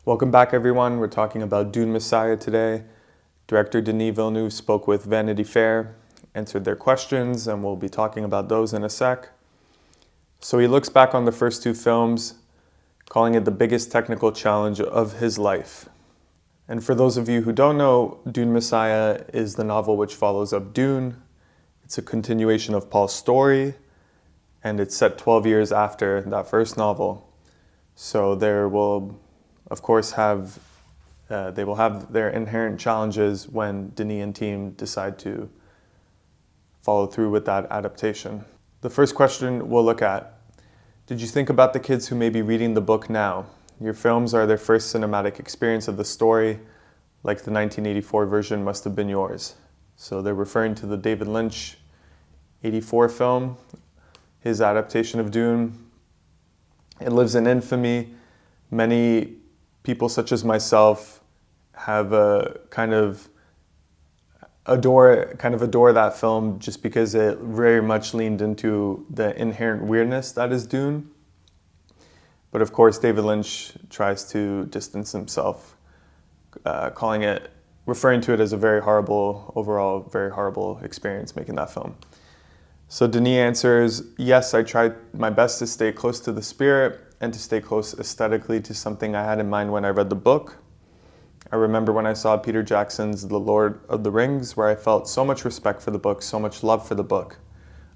Welcome back, everyone. We're talking about Dune Messiah today. Director Denis Villeneuve spoke with Vanity Fair, answered their questions, and we'll be talking about those in a sec. So he looks back on the first two films, calling it the biggest technical challenge of his life. And for those of you who don't know, Dune Messiah is the novel which follows up Dune. It's a continuation of Paul's story, and it's set 12 years after that first novel. So there will, of course, they will have their inherent challenges when Denis and team decide to follow through with that adaptation. The first question we'll look at: did you think about the kids who may be reading the book now? Your films are their first cinematic experience of the story, like the 1984 version must have been yours. So they're referring to the David Lynch 84 film, his adaptation of Dune. It lives in infamy. Many people, such as myself, have adore that film just because it very much leaned into the inherent weirdness that is Dune. But of course, David Lynch tries to distance himself, referring to it as a very horrible experience making that film. So Denis answers, yes, I tried my best to stay close to the spirit and to stay close aesthetically to something I had in mind when I read the book. I remember when I saw Peter Jackson's The Lord of the Rings, where I felt so much respect for the book, so much love for the book.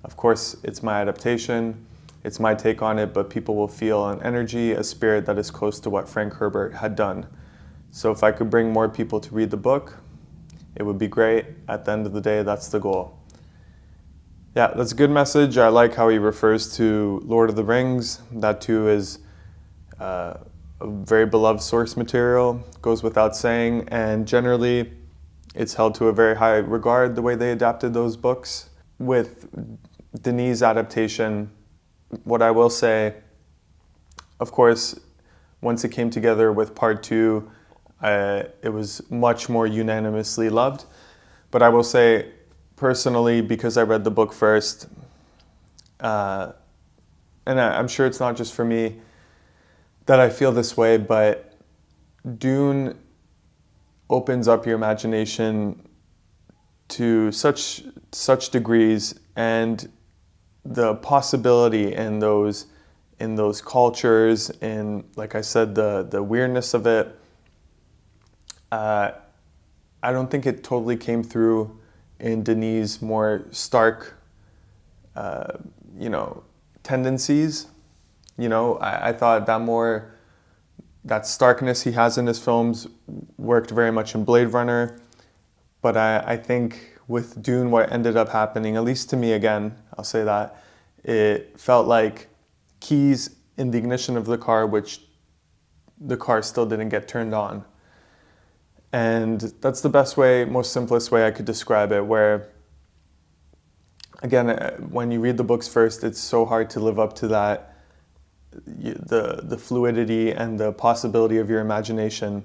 Of course, it's my adaptation, it's my take on it, but people will feel an energy, a spirit that is close to what Frank Herbert had done. So if I could bring more people to read the book, it would be great. At the end of the day, that's the goal. Yeah, that's a good message. I like how he refers to Lord of the Rings. That too is a very beloved source material, goes without saying, and generally it's held to a very high regard the way they adapted those books. With Denis' adaptation, what I will say, of course, once it came together with part two, it was much more unanimously loved. But I will say, personally, because I read the book first, and I'm sure it's not just for me that I feel this way, but Dune opens up your imagination to such degrees, and the possibility in those cultures, in, like I said, the weirdness of it, I don't think it totally came through in Denis' more stark, tendencies. I thought that starkness he has in his films worked very much in Blade Runner. But I think with Dune, what ended up happening, at least to me again, I'll say that, it felt like keys in the ignition of the car, which the car still didn't get turned on. And that's the best way, most simplest way I could describe it, where, again, when you read the books first, it's so hard to live up to that, the fluidity and the possibility of your imagination.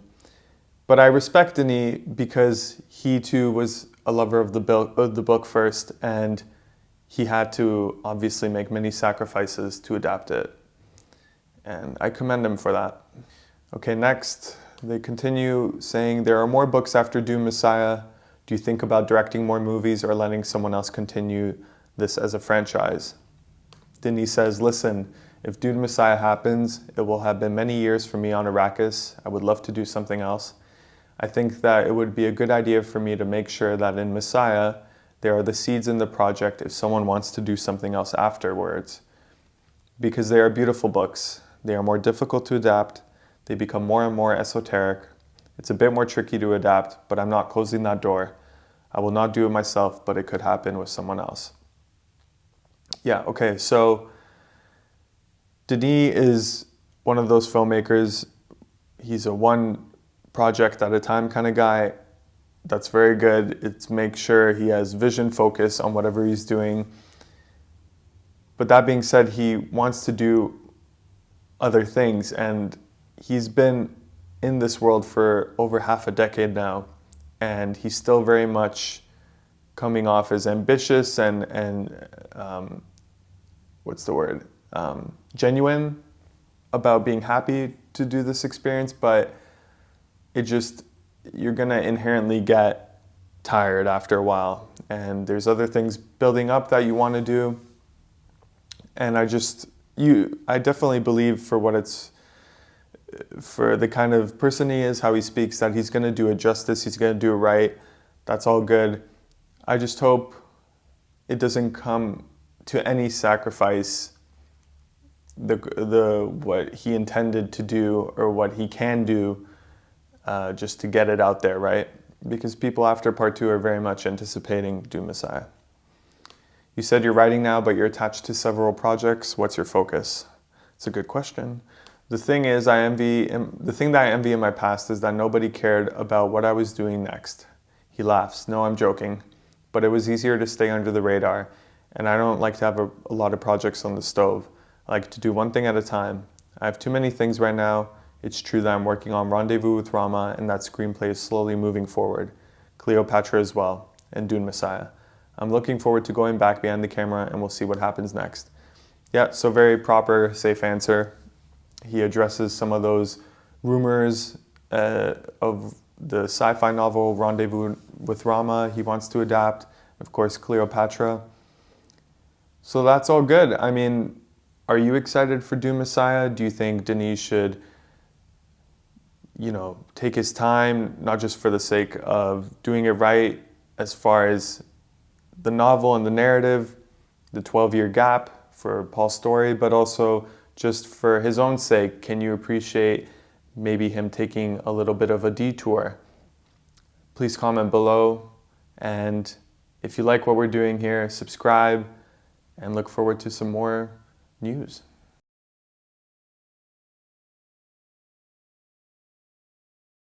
But I respect Denis because he too was a lover of the book first, and he had to obviously make many sacrifices to adapt it. And I commend him for that. Okay, next. They continue saying, there are more books after Dune Messiah. Do you think about directing more movies or letting someone else continue this as a franchise? Denis says, listen, if Dune Messiah happens, it will have been many years for me on Arrakis. I would love to do something else. I think that it would be a good idea for me to make sure that in Messiah, there are the seeds in the project if someone wants to do something else afterwards. Because they are beautiful books. They are more difficult to adapt. They become more and more esoteric. It's a bit more tricky to adapt, but I'm not closing that door. I will not do it myself, but it could happen with someone else. Yeah, okay, so Denis is one of those filmmakers. He's a one project at a time kind of guy. That's very good. It's make sure he has vision focus on whatever he's doing. But that being said, he wants to do other things, and he's been in this world for over half a decade now, and he's still very much coming off as ambitious and genuine about being happy to do this experience. But you're gonna inherently get tired after a while, and there's other things building up that you want to do. And I definitely believe for the kind of person he is, how he speaks, that he's going to do it justice, he's going to do it right. That's all good. I just hope it doesn't come to any sacrifice the what he intended to do or what he can do, just to get it out there, right? Because people after part 2 are very much anticipating Dune Messiah. You said you're writing now, but you're attached to several projects. What's your focus? It's a good question. The thing that I envy in my past is that nobody cared about what I was doing next. He laughs. No, I'm joking. But it was easier to stay under the radar, and I don't like to have a lot of projects on the stove. I like to do one thing at a time. I have too many things right now. It's true that I'm working on Rendezvous with Rama, and that screenplay is slowly moving forward. Cleopatra as well, and Dune Messiah. I'm looking forward to going back behind the camera, and we'll see what happens next. Yeah, so very proper, safe answer. He addresses some of those rumors of the sci-fi novel Rendezvous with Rama he wants to adapt. Of course, Cleopatra. So that's all good. I mean, are you excited for Dune Messiah? Do you think Denis should, take his time, not just for the sake of doing it right as far as the novel and the narrative, the 12-year gap for Paul's story, but also just for his own sake? Can you appreciate maybe him taking a little bit of a detour? Please comment below, and if you like what we're doing here, subscribe and look forward to some more news.